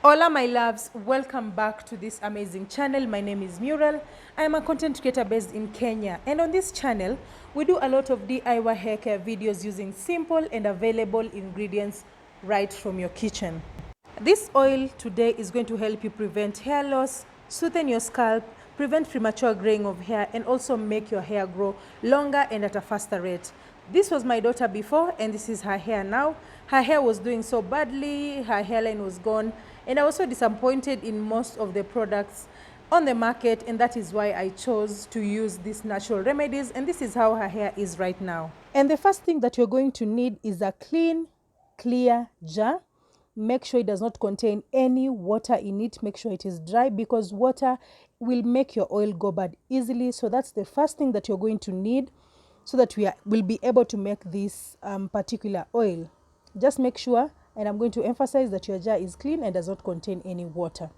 Hola my loves, welcome back to this amazing channel. My name is Mural. I am a content creator based in Kenya, and on this channel we do a lot of DIY hair care videos using simple and available ingredients right from your kitchen. This oil today is going to help you prevent hair loss, smoothen your scalp, prevent premature graying of hair, and also make your hair grow longer and at a faster rate. This was my daughter before, and this is her hair now. Her hair was doing so badly, her hairline was gone, and I was so disappointed in most of the products on the market, and that is why I chose to use these natural remedies, and this is how her hair is right now. And the first thing that you're going to need is a clean, clear jar. Make sure it does not contain any water in it. Make sure it is dry, because water will make your oil go bad easily. So that's the first thing that you're going to need so that will be able to make this particular oil. Just make sure, and I'm going to emphasize that your jar is clean and does not contain any water.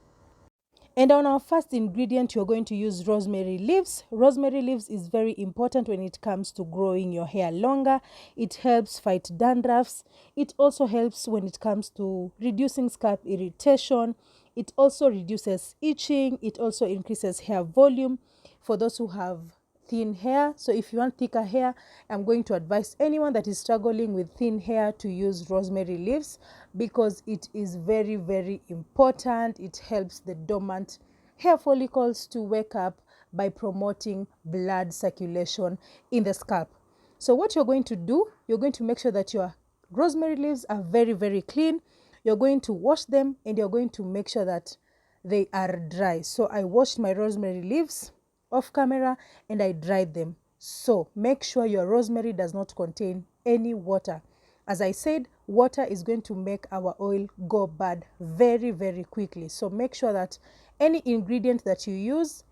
And on our first ingredient, you're going to use rosemary leaves. Rosemary leaves is very important when it comes to growing your hair longer. It helps fight dandruffs. It also helps when it comes to reducing scalp irritation. It also reduces itching. It also increases hair volume for those who have thin hair. So if you want thicker hair, I'm going to advise anyone that is struggling with thin hair to use rosemary leaves, because it is very, very important. It helps the dormant hair follicles to wake up by promoting blood circulation in the scalp. So what you're going to do, you're going to make sure that your rosemary leaves are very, very clean. You're going to wash them, and you're going to make sure that they are dry. So I washed my rosemary leaves off camera and I dried them. So make sure your rosemary does not contain any water. As I said, water is going to make our oil go bad very, very quickly. So make sure that any ingredient that you use,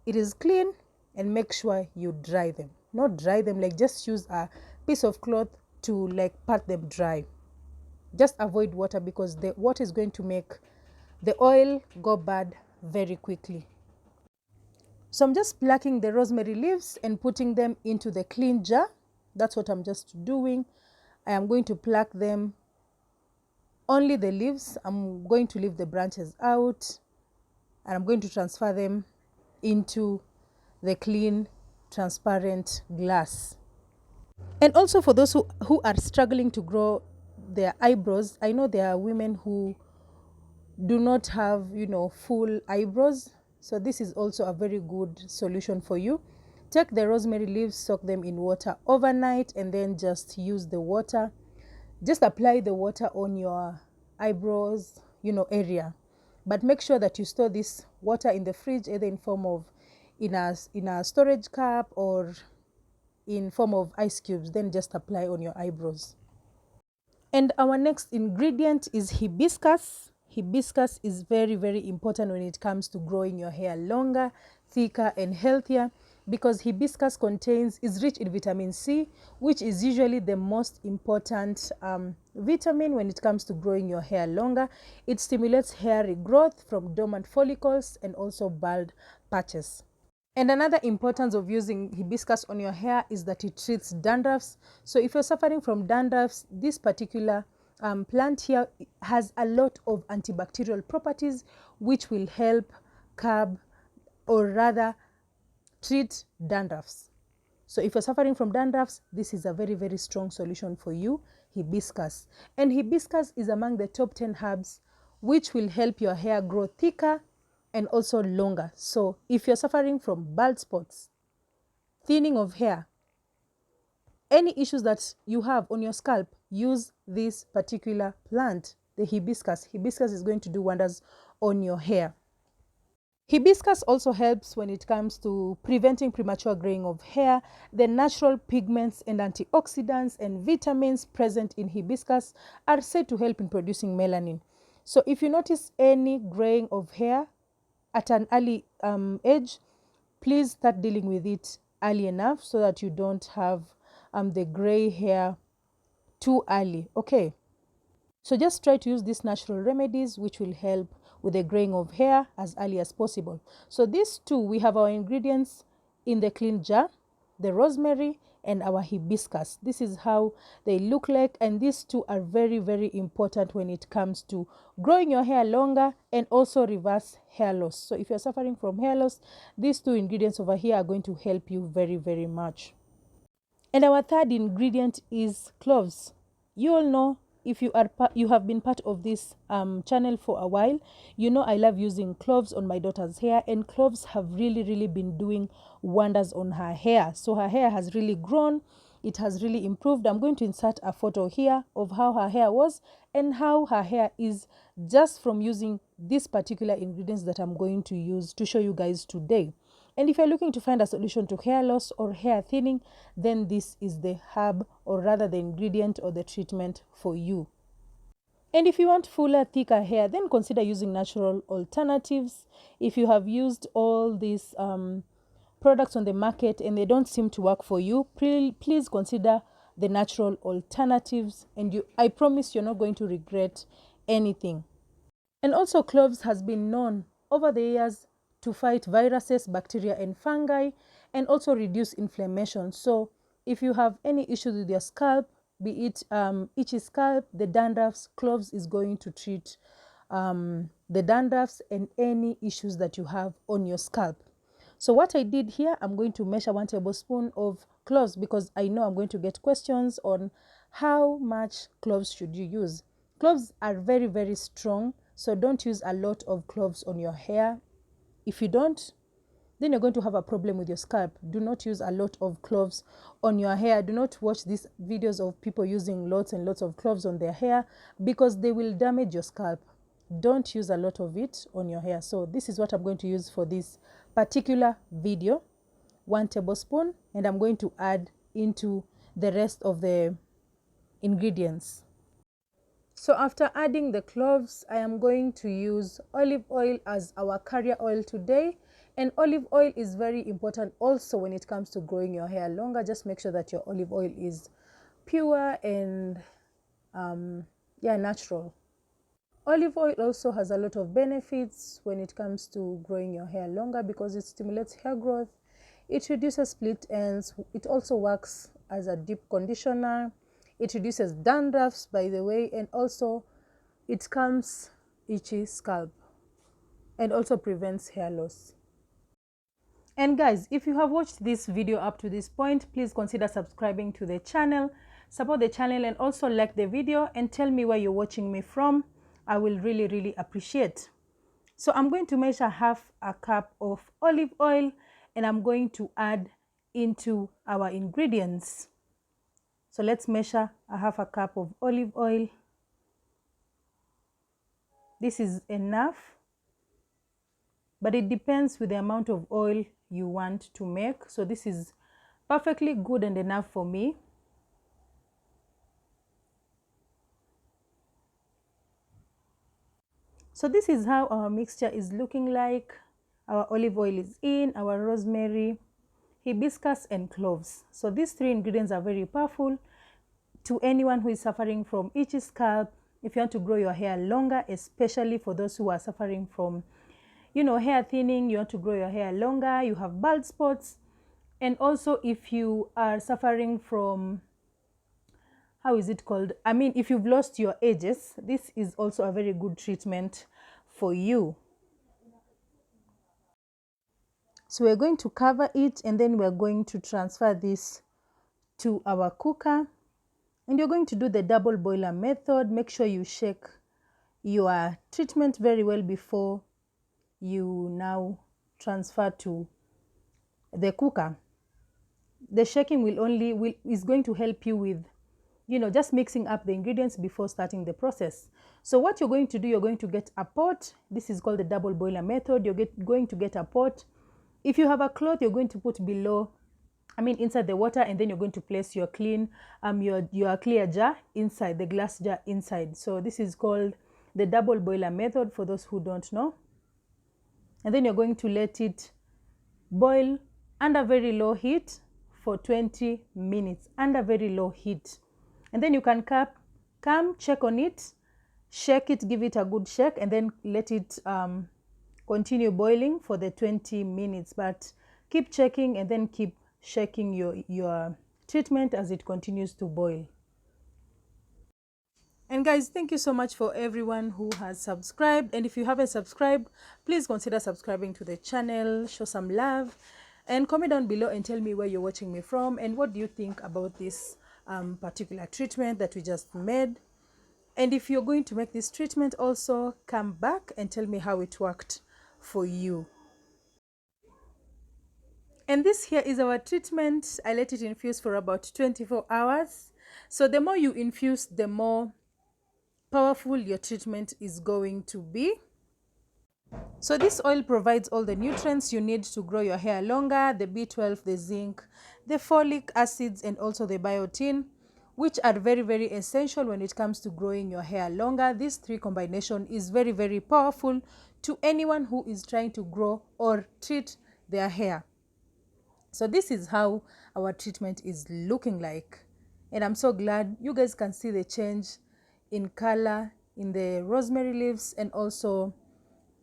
it is clean, and make sure you dry them. Not dry them, like just use a piece of cloth to like pat them dry. Just avoid water, because the water is going to make the oil go bad very quickly. So I'm just plucking the rosemary leaves and putting them into the clean jar. That's what I'm just doing. I am going to pluck them, only the leaves. I'm going to leave the branches out, and I'm going to transfer them into the clean, transparent glass. And also for those who are struggling to grow their eyebrows, I know there are women who do not have, full eyebrows. So this is also a very good solution for you. Take the rosemary leaves, soak them in water overnight, and then just use the water. Just apply the water on your eyebrows, area. But make sure that you store this water in the fridge, either in form of in a storage cup or in form of ice cubes. Then just apply on your eyebrows. And our next ingredient is hibiscus. Hibiscus is very, very important when it comes to growing your hair longer, thicker, and healthier, because hibiscus is rich in vitamin C, which is usually the most important vitamin when it comes to growing your hair longer. It stimulates hair regrowth from dormant follicles and also bald patches. And another importance of using hibiscus on your hair is that it treats dandruffs. So if you're suffering from dandruffs, this particular plant here has a lot of antibacterial properties, which will help curb, or rather treat dandruffs. So if you're suffering from dandruffs, this is a very, very strong solution for you, hibiscus. And hibiscus is among the top 10 herbs which will help your hair grow thicker and also longer. So if you're suffering from bald spots, thinning of hair, any issues that you have on your scalp, use this particular plant, the hibiscus. Hibiscus is going to do wonders on your hair. Hibiscus also helps when it comes to preventing premature graying of hair. The natural pigments and antioxidants and vitamins present in hibiscus are said to help in producing melanin. So if you notice any graying of hair at an early age, please start dealing with it early enough so that you don't have the gray hair too early. Okay, so just try to use these natural remedies which will help with the graying of hair as early as possible. So these two, we have our ingredients in the clean jar, the rosemary and our hibiscus. This is how they look like, and these two are very, very important when it comes to growing your hair longer and also reverse hair loss. So if you're suffering from hair loss, these two ingredients over here are going to help you very, very much. And our third ingredient is cloves. You all know, if you have been part of this channel for a while, you know I love using cloves on my daughter's hair, and cloves have really been doing wonders on her hair. So her hair has really grown, it has really improved. I'm going to insert a photo here of how her hair was and how her hair is, just from using these particular ingredients that I'm going to use to show you guys today. And if you're looking to find a solution to hair loss or hair thinning, then this is the herb, or rather the ingredient or the treatment for you. And if you want fuller, thicker hair, then consider using natural alternatives. If you have used all these products on the market and they don't seem to work for you, please consider the natural alternatives, and I promise you're not going to regret anything. And also, cloves has been known over the years to fight viruses, bacteria and fungi, and also reduce inflammation. So if you have any issues with your scalp, be it itchy scalp, the dandruffs, cloves is going to treat the dandruffs and any issues that you have on your scalp. So what I did here, I'm going to measure 1 tablespoon of cloves, because I know I'm going to get questions on how much cloves should you use. Cloves are very strong, so don't use a lot of cloves on your hair. If you don't, then you're going to have a problem with your scalp. Do not use a lot of cloves on your hair. Do not watch these videos of people using lots and lots of cloves on their hair, because they will damage your scalp. Don't use a lot of it on your hair. So this is what I'm going to use for this particular video, 1 tablespoon, and I'm going to add into the rest of the ingredients. So after adding the cloves, I am going to use olive oil as our carrier oil today. And olive oil is very important also when it comes to growing your hair longer. Just make sure that your olive oil is pure and natural. Olive oil also has a lot of benefits when it comes to growing your hair longer, because it stimulates hair growth, it reduces split ends, it also works as a deep conditioner, it reduces dandruffs, by the way, and also it calms itchy scalp and also prevents hair loss. And guys, if you have watched this video up to this point, please consider subscribing to the channel, support the channel, and also like the video and tell me where you're watching me from. I will really appreciate. So I'm going to measure half a cup of olive oil, and I'm going to add into our ingredients. So let's measure half a cup of olive oil. This is enough, but it depends with the amount of oil you want to make. So this is perfectly good and enough for me. So this is how our mixture is looking like. Our olive oil is in, our rosemary, hibiscus and cloves. So these 3 ingredients are very powerful to anyone who is suffering from itchy scalp. If you want to grow your hair longer, especially for those who are suffering from, hair thinning, you want to grow your hair longer, you have bald spots, and also if you are suffering from, if you've lost your edges, this is also a very good treatment for you. So we're going to cover it, and then we're going to transfer this to our cooker, and you're going to do the double boiler method. Make sure you shake your treatment very well before you now transfer to the cooker. The shaking is going to help you with just mixing up the ingredients before starting the process. So what you're going to do, you're going to get a pot. This is called the double boiler method. You're going to get a pot. If you have a cloth, you're going to put inside the water, and then you're going to place your your clear jar inside, the glass jar inside. So this is called the double boiler method for those who don't know. And then you're going to let it boil under very low heat for 20 minutes, under very low heat. And then you can come check on it, shake it, give it a good shake, and then let it continue boiling for the 20 minutes. But keep checking and then keep shaking your treatment as it continues to boil. And guys, thank you so much for everyone who has subscribed. And if you haven't subscribed, please consider subscribing to the channel, show some love, and comment down below and tell me where you're watching me from and what do you think about this particular treatment that we just made. And if you're going to make this treatment also, come back and tell me how it worked for you. And this here is our treatment. I let it infuse for about 24 hours. So the more you infuse, the more powerful your treatment is going to be. So this oil provides all the nutrients you need to grow your hair longer, the B12, the zinc, the folic acids, and also the biotin, which are very, very essential when it comes to growing your hair longer. These three combination is very, very powerful to anyone who is trying to grow or treat their hair. So this is how our treatment is looking like. And I'm so glad you guys can see the change in color, in the rosemary leaves, and also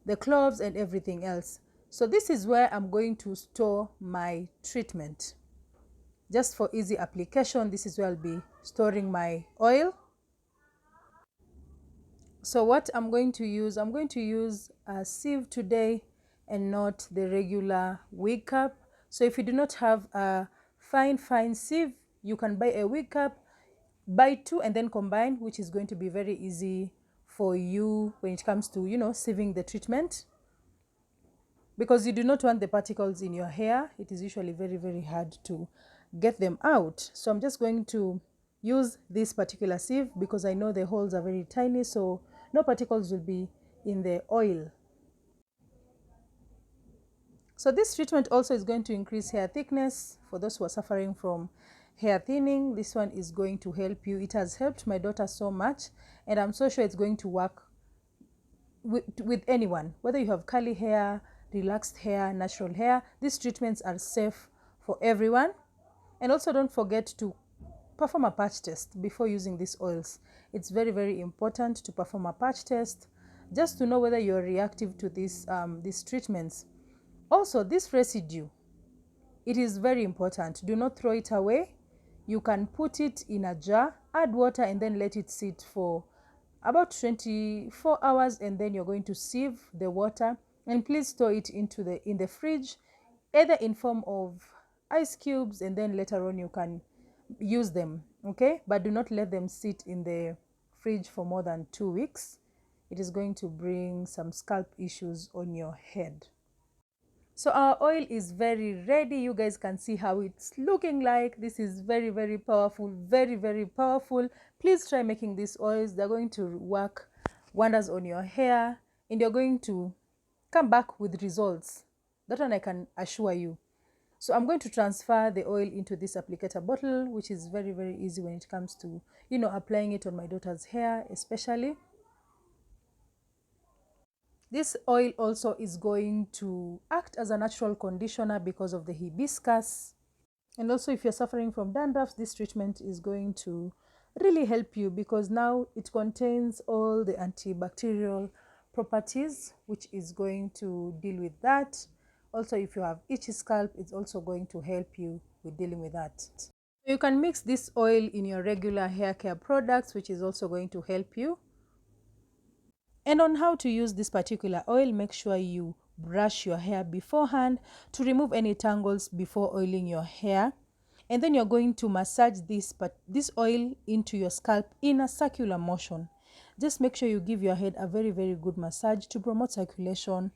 the cloves and everything else. So this is where I'm going to store my treatment. Just for easy application, this is where I'll be storing my oil. So what I'm going to use a sieve today and not the regular wig cap. So if you do not have a fine sieve, you can buy a wig cap, buy two and then combine, which is going to be very easy for you when it comes to, sieving the treatment, because you do not want the particles in your hair. It is usually very, very hard to get them out. So I'm just going to use this particular sieve because I know the holes are very tiny, so no particles will be in the oil. So this treatment also is going to increase hair thickness for those who are suffering from hair thinning. This one is going to help you. It has helped my daughter so much, and I'm so sure it's going to work with anyone, whether you have curly hair, relaxed hair, natural hair. These treatments are safe for everyone. And also don't forget to perform a patch test before using these oils. It's very, very important to perform a patch test just to know whether you're reactive to these treatments. Also, this residue, it is very important. Do not throw it away. You can put it in a jar, add water, and then let it sit for about 24 hours, and then you're going to sieve the water, and please store it in the fridge, either in form of ice cubes, and then later on you can use them, okay? But do not let them sit in the fridge for more than 2 weeks. It is going to bring some scalp issues on your head. So our oil is very ready. You guys can see how it's looking like. This is very, very powerful, very, very powerful. Please try making these oils. They're going to work wonders on your hair, and you're going to come back with results. That one I can assure you. So I'm going to transfer the oil into this applicator bottle, which is very, very easy when it comes to, applying it on my daughter's hair especially. This oil also is going to act as a natural conditioner because of the hibiscus. And also, if you're suffering from dandruff, this treatment is going to really help you because now it contains all the antibacterial properties, which is going to deal with that. Also, if you have itchy scalp, it's also going to help you with dealing with that. You can mix this oil in your regular hair care products, which is also going to help you. And on how to use this particular oil, make sure you brush your hair beforehand to remove any tangles before oiling your hair. And then you're going to massage this oil into your scalp in a circular motion. Just make sure you give your head a very, very good massage to promote circulation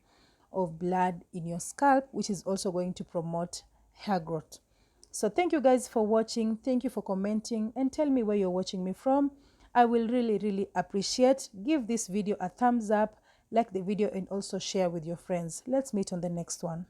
of blood in your scalp, which is also going to promote hair growth. So thank you guys for watching. Thank you for commenting and tell me where you're watching me from. I will really, really appreciate. Give this video a thumbs up, like the video, and also share with your friends. Let's meet on the next one.